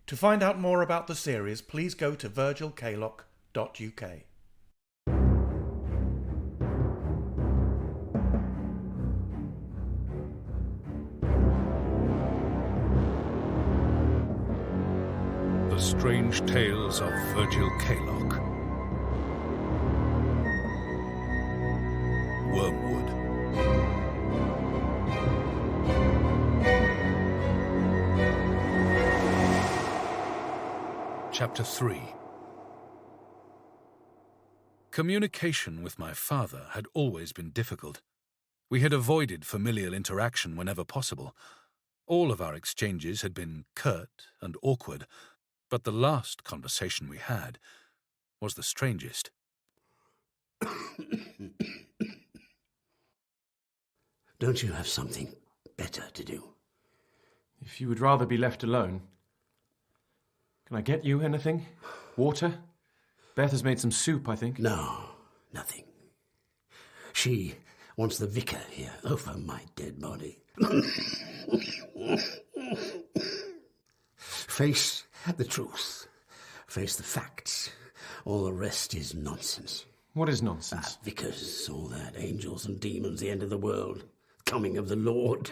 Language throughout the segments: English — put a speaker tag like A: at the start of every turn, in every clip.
A: To find out more about the series, please go to virgilkaylock.uk.
B: The Strange Tales of Virgil Kaylock. Wormwood. Chapter 3. Communication with my father had always been difficult. We had avoided familial interaction whenever possible. All of our exchanges had been curt and awkward, but the last conversation we had was the strangest.
C: Don't you have something better to do?
D: If you would rather be left alone. Can I get you anything? Water? Beth has made some soup, I think.
C: No, nothing. She wants the vicar here over my dead body. Face the truth. Face the facts. All the rest is nonsense.
D: What is nonsense?
C: Vicars, all that. Angels and demons, the end of the world. Coming of the Lord.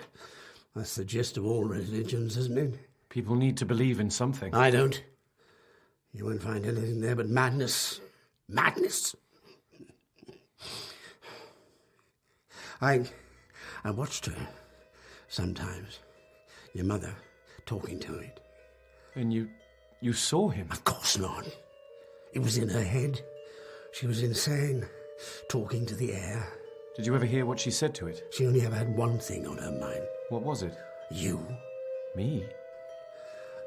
C: That's the gist of all religions, isn't it?
D: People need to believe in something.
C: I don't. You won't find anything there but madness. Madness! I watched her sometimes. Your mother talking to it.
D: And you saw him?
C: Of course not. It was in her head. She was insane, talking to the air.
D: Did you ever hear what she said to it?
C: She only ever had one thing on her mind.
D: What was it?
C: You.
D: Me?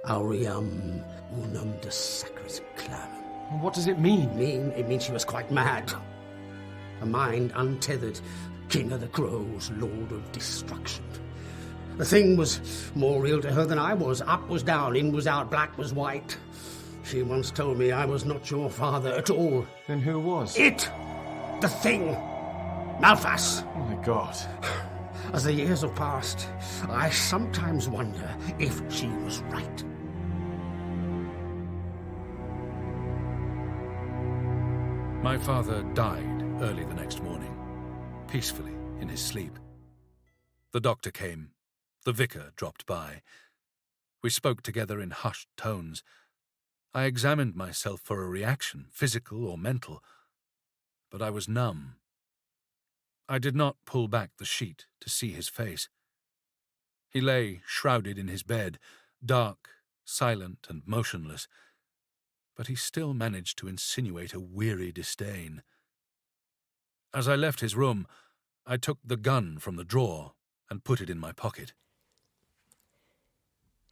C: Aureum unum de sacris clavum.
D: What does it mean?
C: It means she was quite mad. A mind untethered, king of the crows, lord of destruction. The thing was more real to her than I was. Up was down, in was out, black was white. She once told me I was not your father at all.
D: Then who was?
C: It! The thing! Malphas!
D: Oh my God.
C: As the years have passed, I sometimes wonder if she was right.
B: My father died early the next morning, peacefully in his sleep. The doctor came. The vicar dropped by. We spoke together in hushed tones. I examined myself for a reaction, physical or mental, but I was numb. I did not pull back the sheet to see his face. He lay shrouded in his bed, dark, silent and motionless, but he still managed to insinuate a weary disdain. As I left his room, I took the gun from the drawer and put it in my pocket.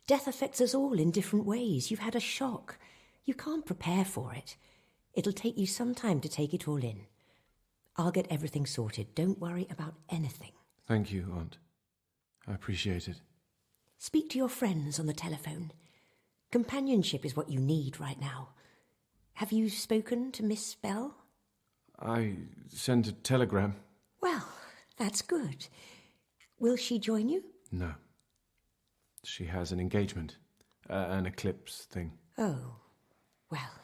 E: Death affects us all in different ways. You've had a shock. You can't prepare for it. It'll take you some time to take it all in. I'll get everything sorted. Don't worry about anything.
D: Thank you, Aunt. I appreciate it.
E: Speak to your friends on the telephone. Companionship is what you need right now. Have you spoken to Miss Bell?
D: I sent a telegram.
E: Well, that's good. Will she join you?
D: No. She has an engagement. An eclipse thing.
E: Oh, well.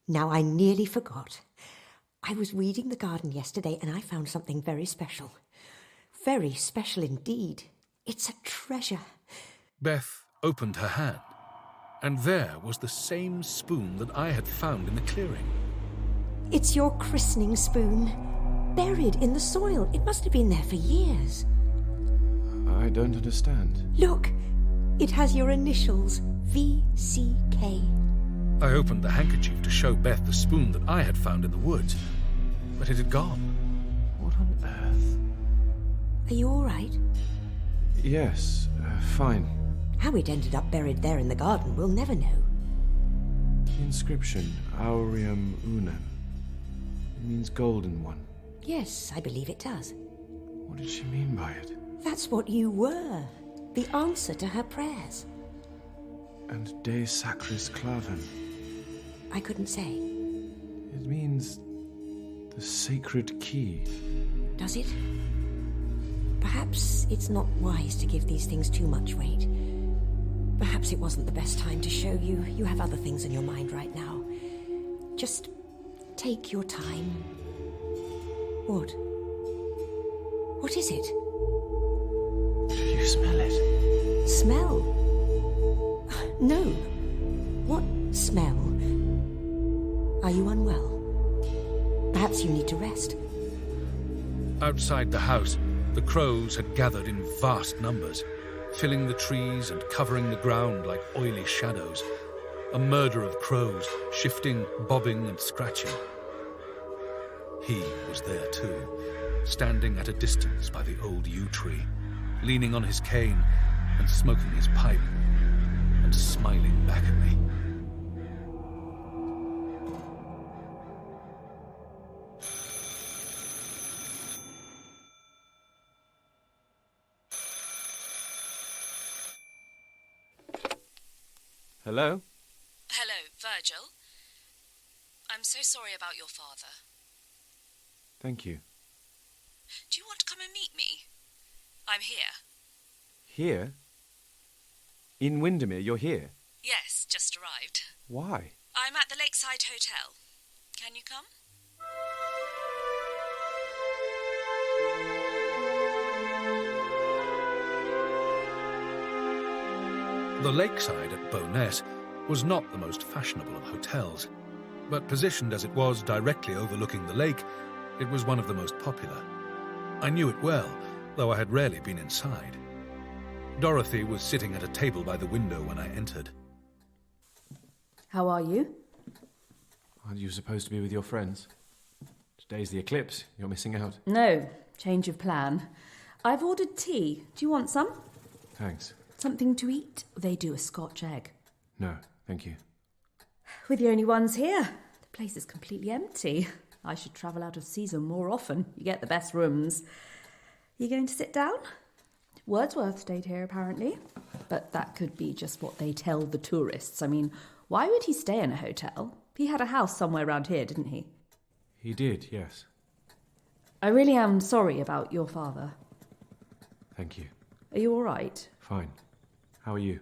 E: Now I nearly forgot. I was weeding the garden yesterday and I found something very special. Very special indeed. It's a treasure.
B: Beth opened her hand, and there was the same spoon that I had found in the clearing.
E: It's your christening spoon. Buried in the soil. It must have been there for years.
D: I don't understand.
E: Look, it has your initials, VCK.
B: I opened the handkerchief to show Beth the spoon that I had found in the woods, but it had gone.
D: What on earth?
E: Are you all right?
D: Yes, fine.
E: How it ended up buried there in the garden, we'll never know.
D: The inscription, Aureum Unum. It means golden one.
E: Yes, I believe it does.
D: What did she mean by it?
E: That's what you were. The answer to her prayers.
D: And De Sacris Clavum.
E: I couldn't say.
D: It means the sacred key.
E: Does it? Perhaps it's not wise to give these things too much weight. Perhaps Perhaps it wasn't the best time to show you. You have other things on your mind right now. Just take your time. What? What is it?
D: You smell it?
E: Smell? No. What smell? Are you unwell? Perhaps you need to rest.
B: Outside the house, the crows had gathered in vast numbers, filling the trees and covering the ground like oily shadows. A murder of crows, shifting, bobbing and scratching. He was there too, standing at a distance by the old yew tree, leaning on his cane and smoking his pipe, and smiling back at me.
D: Hello?
F: Hello, Virgil. I'm so sorry about your father.
D: Thank you.
F: Do you want to come and meet me? I'm here.
D: Here? In Windermere, you're here?
F: Yes, just arrived.
D: Why?
F: I'm at the Lakeside Hotel. Can you come?
B: The Lakeside at Bowness was not the most fashionable of hotels, but positioned as it was directly overlooking the lake, it was one of the most popular. I knew it well, though I had rarely been inside. Dorothy was sitting at a table by the window when I entered.
G: How are you?
D: Aren't you supposed to be with your friends? Today's the eclipse. You're missing out.
G: No, change of plan. I've ordered tea. Do you want some?
D: Thanks.
G: Something to eat? They do a Scotch egg.
D: No, thank you.
G: We're the only ones here. The place is completely empty. I should travel out of season more often. You get the best rooms. You going to sit down? Wordsworth stayed here, apparently. But that could be just what they tell the tourists. I mean, why would he stay in a hotel? He had a house somewhere around here, didn't he?
D: He did, yes.
G: I really am sorry about your father.
D: Thank you.
G: Are you all right?
D: Fine. How are you?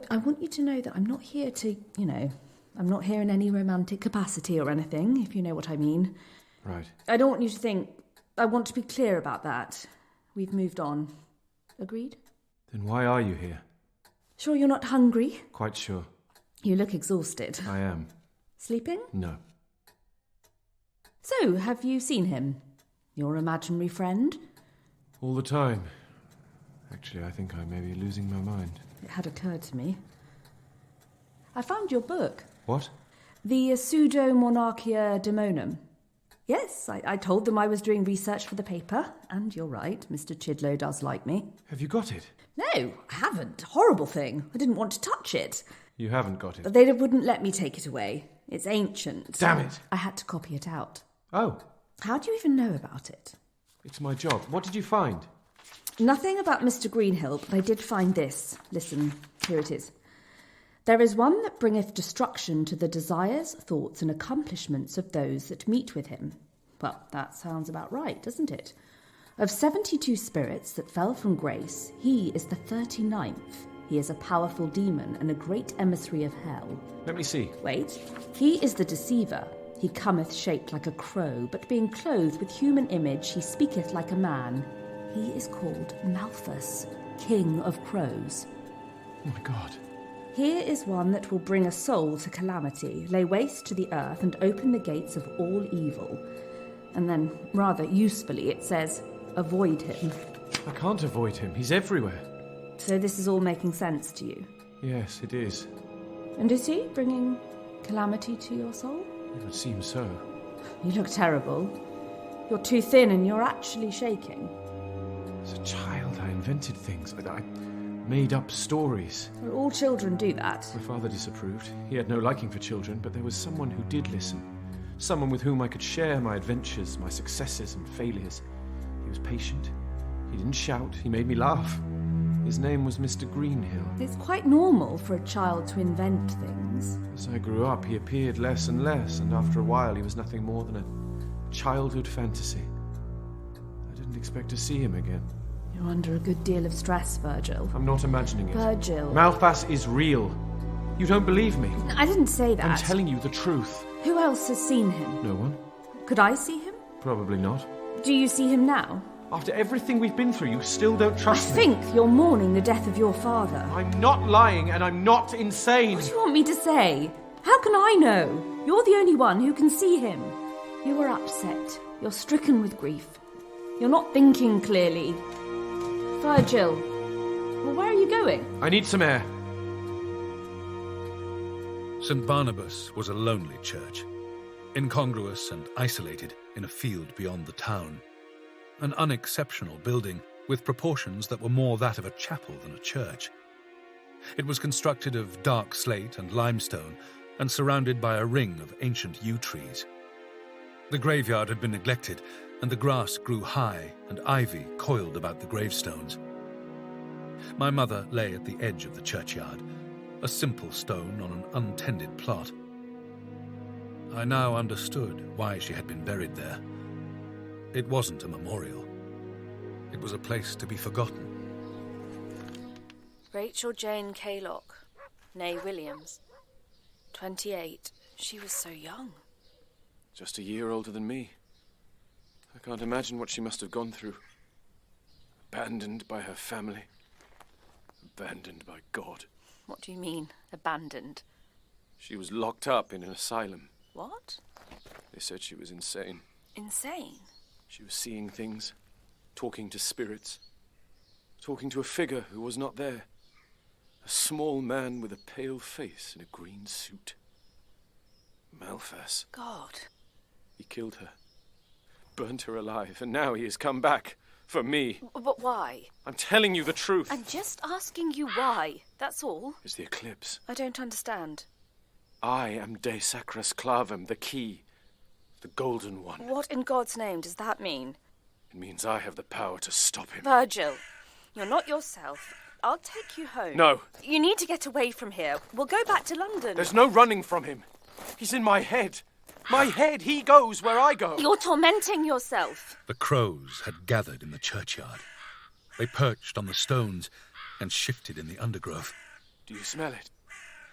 G: I want you to know that I'm not here to, I'm not here in any romantic capacity or anything, if you know what I mean.
D: Right.
G: I don't want you to think... I want to be clear about that. We've moved on. Agreed?
D: Then why are you here?
G: Sure you're not hungry?
D: Quite sure.
G: You look exhausted.
D: I am.
G: Sleeping?
D: No.
G: So, have you seen him? Your imaginary friend?
D: All the time. Actually, I think I may be losing my mind.
G: It had occurred to me. I found your book.
D: What?
G: The Pseudo-Monarchia Daemonum. Yes, I told them I was doing research for the paper, and you're right, Mr. Chidlow does like me.
D: Have you got it?
G: No, I haven't. Horrible thing. I didn't want to touch it.
D: You haven't got it?
G: They wouldn't let me take it away. It's ancient.
D: Damn it!
G: I had to copy it out.
D: Oh.
G: How do you even know about it?
D: It's my job. What did you find?
G: Nothing about Mr. Greenhill, but I did find this. Listen, here it is. There is one that bringeth destruction to the desires, thoughts, and accomplishments of those that meet with him. Well, that sounds about right, doesn't it? Of 72 spirits that fell from grace, he is the 39th. He is a powerful demon and a great emissary of hell.
D: Let me see.
G: Wait. He is the deceiver. He cometh shaped like a crow, but being clothed with human image, he speaketh like a man. He is called Malthus, King of Crows.
D: Oh my God.
G: Here is one that will bring a soul to calamity, lay waste to the earth, and open the gates of all evil. And then, rather usefully, it says, avoid him.
D: I can't avoid him. He's everywhere.
G: So this is all making sense to you?
D: Yes, it is.
G: And is he bringing calamity to your soul?
D: It would seem so.
G: You look terrible. You're too thin and you're actually shaking.
D: As a child, I invented things. I made up stories.
G: Well, all children do that.
D: My father disapproved. He had no liking for children, but there was someone who did listen. Someone with whom I could share my adventures, my successes and failures. He was patient. He didn't shout. He made me laugh. His name was Mr. Greenhill.
G: It's quite normal for a child to invent things.
D: As I grew up, he appeared less and less, and after a while he was nothing more than a childhood fantasy. I didn't expect to see him again.
G: You're under a good deal of stress, Virgil.
D: I'm not imagining it.
G: Virgil.
D: Malphas is real. You don't believe me.
G: I didn't say that.
D: I'm telling you the truth.
G: Who else has seen him?
D: No one?
G: Could I see him?
D: Probably not.
G: Do you see him now?
D: After everything we've been through, you still don't
G: I
D: trust me.
G: think you're mourning the death of your father.
D: I'm not lying, and I'm not insane.
G: What do you want me to say? How can I know? You're the only one who can see him. You are upset. You're stricken with grief. You're not thinking clearly. Virgil, well, where are you going?
D: I need some air.
B: St. Barnabas was a lonely church, incongruous and isolated in a field beyond the town. An unexceptional building with proportions that were more that of a chapel than a church. It was constructed of dark slate and limestone and surrounded by a ring of ancient yew trees. The graveyard had been neglected, and the grass grew high and ivy coiled about the gravestones. My mother lay at the edge of the churchyard, a simple stone on an untended plot. I now understood why she had been buried there. It wasn't a memorial. It was a place to be forgotten.
F: Rachel Jane Kaylock, née Williams. 28. She was so young.
D: Just a year older than me. I can't imagine what she must have gone through. Abandoned by her family. Abandoned by God.
F: What do you mean, abandoned?
D: She was locked up in an asylum.
F: What?
D: They said she was insane.
F: Insane?
D: She was seeing things, talking to spirits, talking to a figure who was not there. A small man with a pale face in a green suit. Malphas.
F: God.
D: He killed her, burnt her alive, and now he has come back for me.
F: But why?
D: I'm telling you the truth.
F: I'm just asking you why. That's all.
D: It's the eclipse.
F: I don't understand.
D: I am De Sacras Clavum, the key, the golden one.
F: What in God's name does that mean?
D: It means I have the power to stop him.
F: Virgil, you're not yourself. I'll take you home.
D: No.
F: You need to get away from here. We'll go back to London.
D: There's no running from him. He's in my head. My head. He goes where I go.
F: You're tormenting yourself.
B: The crows had gathered in the churchyard. They perched on the stones and shifted in the undergrowth.
D: Do you smell it?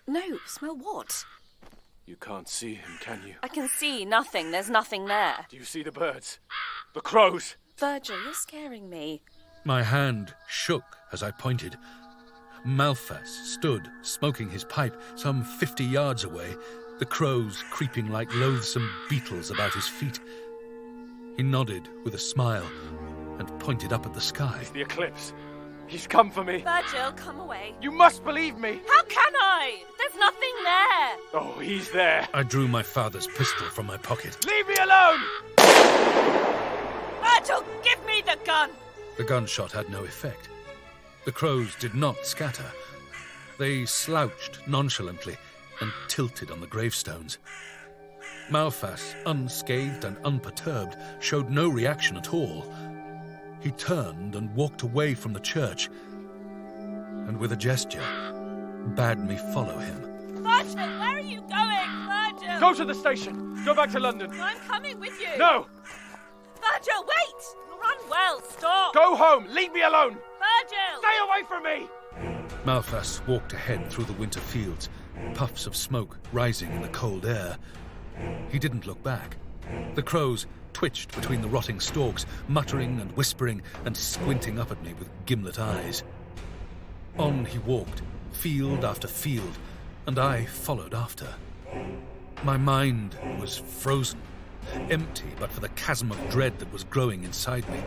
F: No, smell what?
D: You can't see him, can you?
F: I can see nothing. There's nothing there.
D: Do you see the birds? The crows?
F: Virgil, you're scaring me.
B: My hand shook as I pointed. Malphas stood, smoking his pipe, some 50 yards away, the crows creeping like loathsome beetles about his feet. He nodded with a smile and pointed up at the sky.
D: It's the eclipse. He's come for me.
F: Virgil, come away.
D: You must believe me.
F: How can I? There's nothing there.
D: Oh, he's there.
B: I drew my father's pistol from my pocket.
D: Leave me alone!
F: Virgil, give me the gun.
B: The gunshot had no effect. The crows did not scatter. They slouched nonchalantly and tilted on the gravestones. Malphas, unscathed and unperturbed, showed no reaction at all. He turned and walked away from the church, and with a gesture, bade me follow him.
F: Virgil, where are you going? Virgil!
D: Go to the station. Go back to London.
F: I'm coming with you.
D: No!
F: Virgil, wait! You'll run well. Stop.
D: Go home. Leave me alone.
F: Virgil!
D: Stay away from me!
B: Malphas walked ahead through the winter fields, puffs of smoke rising in the cold air. He didn't look back. The crows twitched between the rotting stalks, muttering and whispering and squinting up at me with gimlet eyes. On he walked, field after field, and I followed after. My mind was frozen, empty but for the chasm of dread that was growing inside me.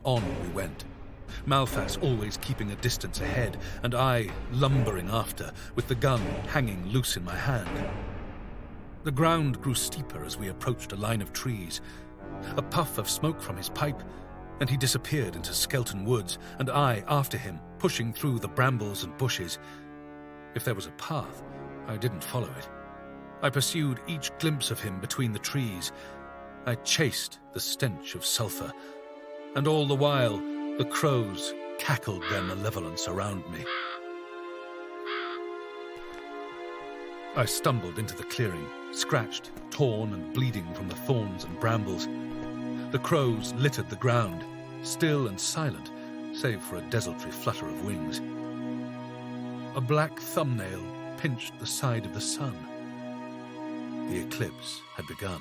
B: On we went, Malphas always keeping a distance ahead, and I lumbering after, with the gun hanging loose in my hand. The ground grew steeper as we approached a line of trees. A puff of smoke from his pipe, and he disappeared into Skelton Woods, and I after him, pushing through the brambles and bushes. If there was a path, I didn't follow it. I pursued each glimpse of him between the trees. I chased the stench of sulphur, and all the while the crows cackled their malevolence around me. I stumbled into the clearing, scratched, torn and bleeding from the thorns and brambles. The crows littered the ground, still and silent, save for a desultory flutter of wings. A black thumbnail pinched the side of the sun. The eclipse had begun.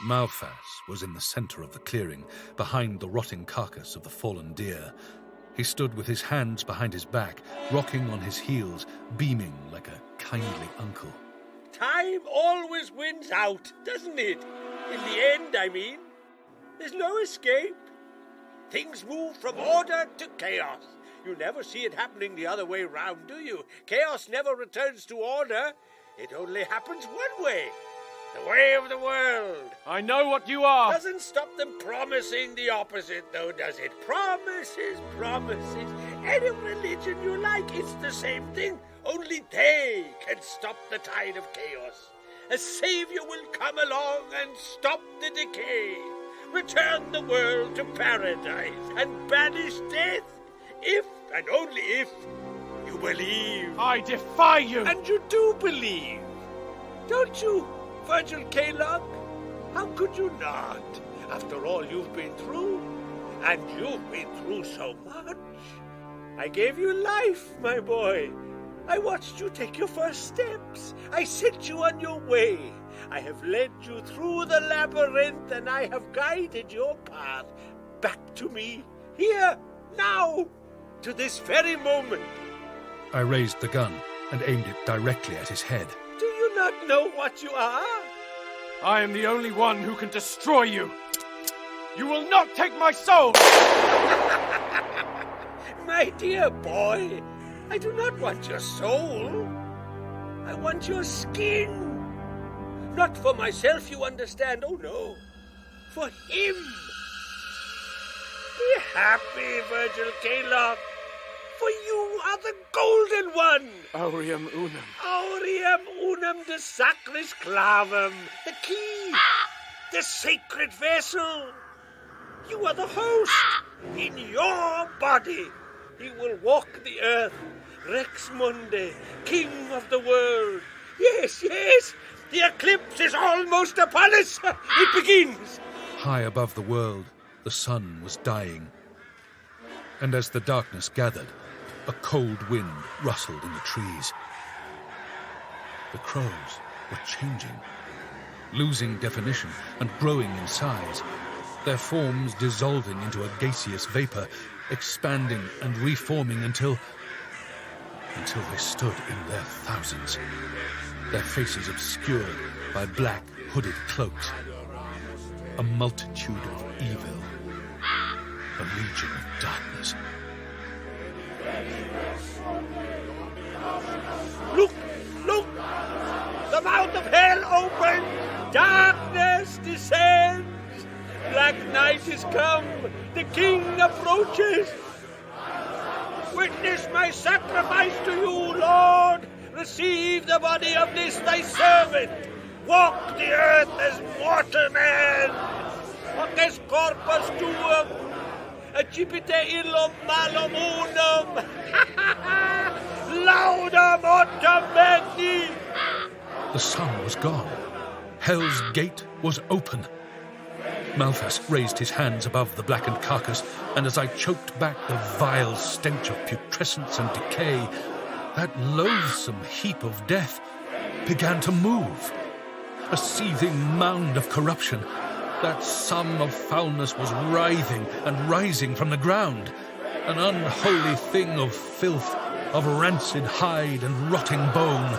B: Malphas was in the centre of the clearing, behind the rotting carcass of the fallen deer. He stood with his hands behind his back, rocking on his heels, beaming like a kindly uncle.
H: Time always wins out, doesn't it? In the end, I mean. There's no escape. Things move from order to chaos. You never see it happening the other way round, do you? Chaos never returns to order. It only happens one way. The way of the world.
D: I know what you are.
H: Doesn't stop them promising the opposite, though, does it? Promises, promises. Any religion you like, it's the same thing. Only they can stop the tide of chaos. A savior will come along and stop the decay. Return the world to paradise and banish death. If, and only if, you believe.
D: I defy you.
H: And you do believe. Don't you, Virgil Kaylock? How could you not? After all you've been through. And you've been through so much. I gave you life, my boy. I watched you take your first steps. I sent you on your way. I have led you through the labyrinth, and I have guided your path back to me. Here, now, to this very moment.
B: I raised the gun and aimed it directly at his head.
H: Do you not know what you are?
D: I am the only one who can destroy you. You will not take my soul!
H: My dear boy, I do not want your soul. I want your skin. Not for myself, you understand. Oh, no. For him. Be happy, Virgil Kaylock. For you are the golden one.
D: Aureum unum.
H: Aureum unum de sacris clavum. The key. The sacred vessel. You are the host. In your body. He will walk the earth. Rex Mundi, king of the world. Yes, yes. The eclipse is almost upon us. It begins.
B: High above the world, the sun was dying. And as the darkness gathered, a cold wind rustled in the trees. The crows were changing, losing definition and growing in size, their forms dissolving into a gaseous vapor, expanding and reforming until they stood in their thousands, their faces obscured by black hooded cloaks. A multitude of evil, a legion of darkness.
H: Look, look! The mouth of hell opens! Darkness descends! Black night is come! The king approaches! Witness my sacrifice to you, Lord! Receive the body of this thy servant! Walk the earth as mortal man! Hoc corpus tuum! Accipite illum malum unum! Laudam autem magni!
B: The sun was gone. Hell's gate was open. Malphas raised his hands above the blackened carcass, and as I choked back the vile stench of putrescence and decay, that loathsome heap of death began to move. A seething mound of corruption. That sum of foulness was writhing and rising from the ground. An unholy thing of filth, of rancid hide and rotting bone.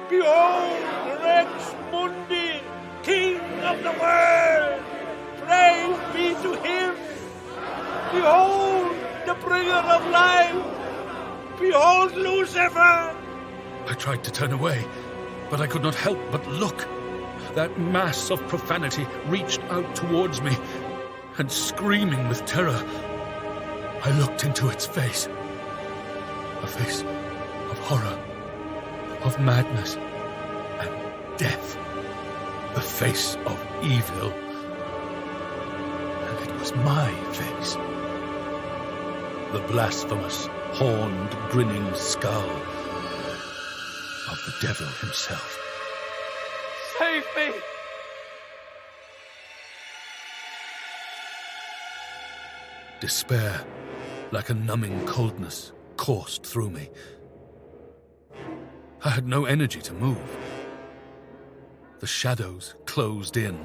H: Behold, Rex Mundi, king of the world! Praise be to him! Behold, the bringer of life! Behold, Lucifer!
B: I tried to turn away, but I could not help but look. That mass of profanity reached out towards me, and screaming with terror, I looked into its face. A face of horror, of madness, and death. The face of evil. And it was my face. The blasphemous, horned, grinning skull of the devil himself.
D: Save me!
B: Despair, like a numbing coldness, coursed through me. I had no energy to move. The shadows closed in.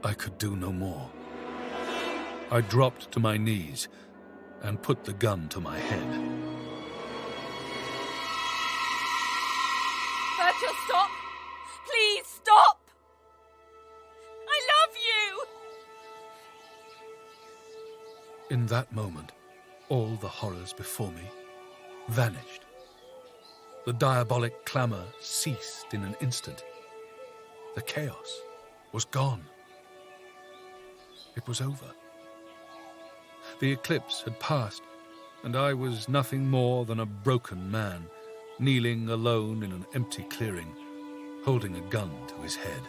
B: I could do no more. I dropped to my knees and put the gun to my head.
F: Virgil, stop! Please, stop! I love you!
B: In that moment, all the horrors before me vanished. The diabolic clamour ceased in an instant. The chaos was gone. It was over. The eclipse had passed, and I was nothing more than a broken man, kneeling alone in an empty clearing, holding a gun to his head.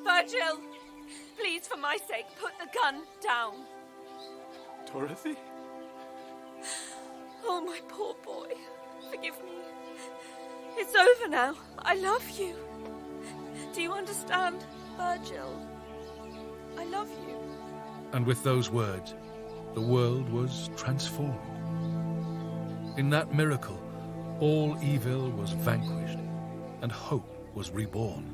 F: Virgil! Please, for my sake, put the gun down.
D: Dorothy?
F: Oh, my poor boy. Forgive me. It's over now. I love you. Do you understand, Virgil? I love you.
B: And with those words, the world was transformed. In that miracle, all evil was vanquished, and hope was reborn.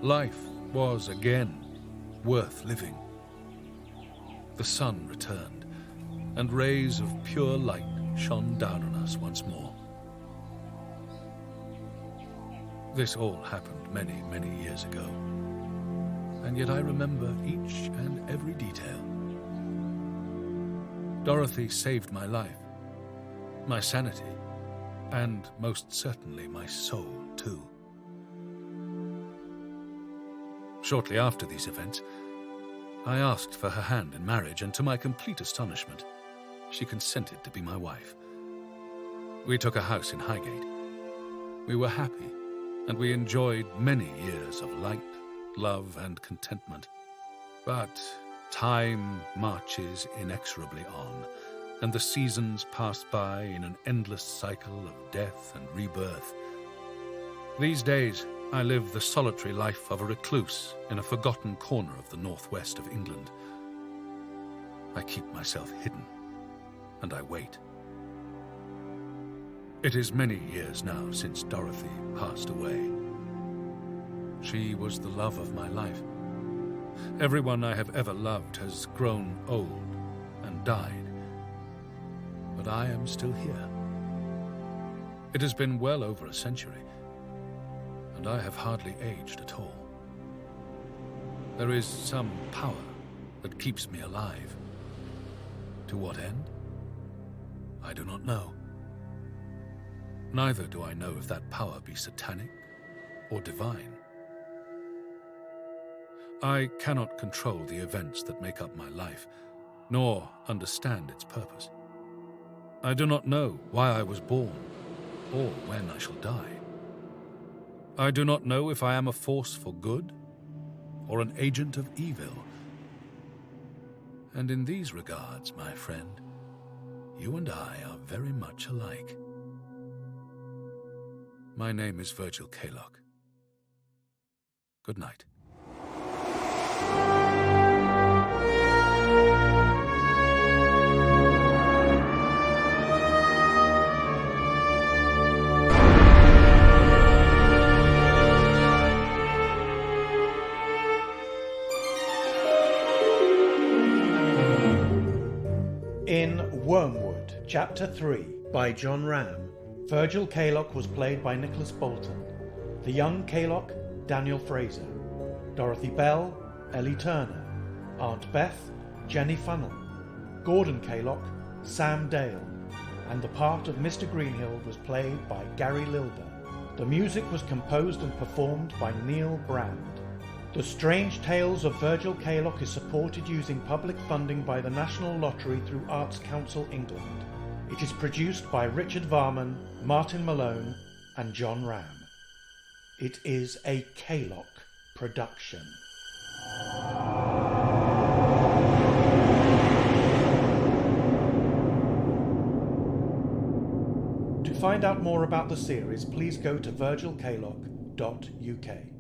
B: Life was again worth living. The sun returned, and rays of pure light shone down on us once more. This all happened many, many years ago, and yet I remember each and every detail. Dorothy saved my life, my sanity, and most certainly my soul, too. Shortly after these events, I asked for her hand in marriage, and to my complete astonishment, she consented to be my wife. We took a house in Highgate. We were happy, and we enjoyed many years of light, love, and contentment. But time marches inexorably on, and the seasons pass by in an endless cycle of death and rebirth. These days, I live the solitary life of a recluse in a forgotten corner of the northwest of England. I keep myself hidden, and I wait. It is many years now since Dorothy passed away. She was the love of my life. Everyone I have ever loved has grown old and died, but I am still here. It has been well over a century, and I have hardly aged at all. There is some power that keeps me alive. To what end? I do not know. Neither do I know if that power be satanic or divine. I cannot control the events that make up my life, nor understand its purpose. I do not know why I was born, or when I shall die. I do not know if I am a force for good, or an agent of evil. And in these regards, my friend, you and I are very much alike. My name is Virgil Kaylock. Good night.
A: In Wormwood, Chapter 3, by John Ram, Virgil Kaylock was played by Nicholas Bolton. The young Kaylock, Daniel Fraser. Dorothy Bell, Ellie Turner. Aunt Beth, Jenny Funnell. Gordon Kaylock, Sam Dale. And the part of Mr. Greenhill was played by Gary Lilber. The music was composed and performed by Neil Brand. The Strange Tales of Virgil Kaylock is supported using public funding by the National Lottery through Arts Council England. It is produced by Richard Varman, Martin Malone and John Ram. It is a Kaylock production. To find out more about the series, please go to virgilkaylock.uk.